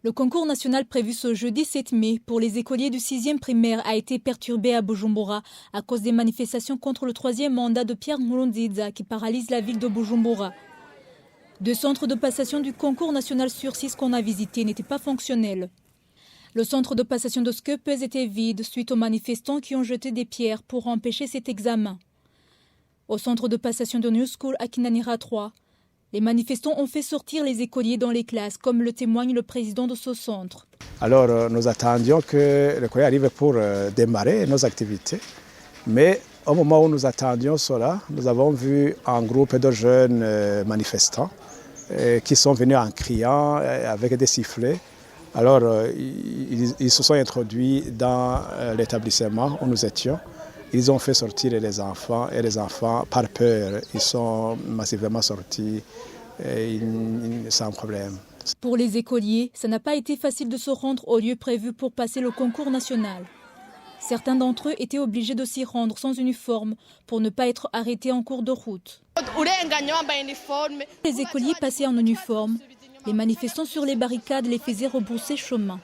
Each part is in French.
Le concours national prévu ce jeudi 7 mai pour les écoliers du 6e primaire a été perturbé à Bujumbura à cause des manifestations contre le 3e mandat de Pierre Nkurunziza qui paralyse la ville de Bujumbura. 2 centres de passation du concours national sur 6 qu'on a visités n'étaient pas fonctionnels. Le centre de passation de Skepes était vide suite aux manifestants qui ont jeté des pierres pour empêcher cet examen. Au centre de passation de New School à Kinanira 3, les manifestants ont fait sortir les écoliers dans les classes, comme le témoigne le président de ce centre. Alors nous attendions que l'écolier arrive pour démarrer nos activités, mais au moment où nous attendions cela, nous avons vu un groupe de jeunes manifestants qui sont venus en criant avec des sifflets. Alors ils se sont introduits dans l'établissement où nous étions. Ils ont fait sortir les enfants et les enfants, par peur, ils sont massivement sortis sans problème. Pour les écoliers, ça n'a pas été facile de se rendre au lieu prévu pour passer le concours national. Certains d'entre eux étaient obligés de s'y rendre sans uniforme pour ne pas être arrêtés en cours de route. Les écoliers passaient en uniforme. Les manifestants sur les barricades les faisaient rebrousser chemin.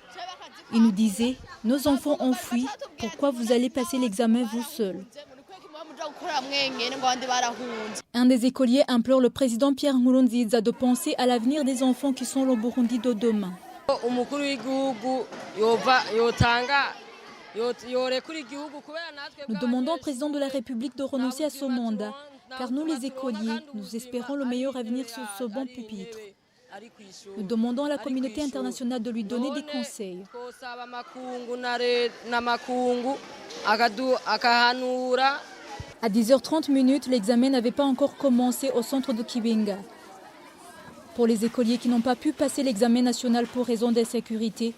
Ils nous disaient « Nos enfants ont fui, pourquoi vous allez passer l'examen vous seul ?» Un des écoliers implore le président Pierre Nkurunziza de penser à l'avenir des enfants qui sont le Burundi de demain. Nous demandons au président de la République de renoncer à ce mandat, car nous les écoliers, nous espérons le meilleur avenir sur ce bon pupitre. Nous demandons à la communauté internationale de lui donner des conseils. À 10h30, l'examen n'avait pas encore commencé au centre de Kibenga. Pour les écoliers qui n'ont pas pu passer l'examen national pour raison d'insécurité,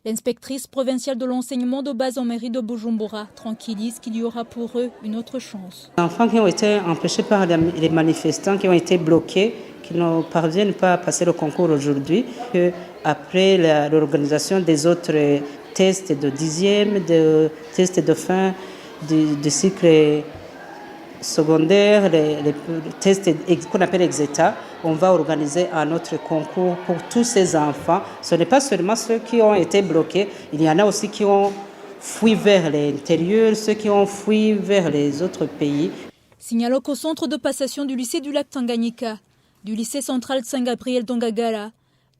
l'inspectrice provinciale de l'enseignement de base en mairie de Bujumbura tranquillise qu'il y aura pour eux une autre chance. Les enfants qui ont été empêchés par les manifestants, qui ont été bloqués, qui ne parviennent pas à passer le concours aujourd'hui, après l'organisation des autres tests de 10e, de tests de fin du cycle secondaire, les tests qu'on appelle Exeta, on va organiser un autre concours pour tous ces enfants. Ce n'est pas seulement ceux qui ont été bloqués, il y en a aussi qui ont fui vers l'intérieur, ceux qui ont fui vers les autres pays. Signalons qu'au centre de passation du lycée du lac Tanganyika, du lycée central Saint-Gabriel d'Ongagala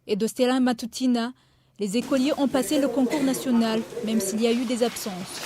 et de Stella Matutina, les écoliers ont passé le concours national, même s'il y a eu des absences.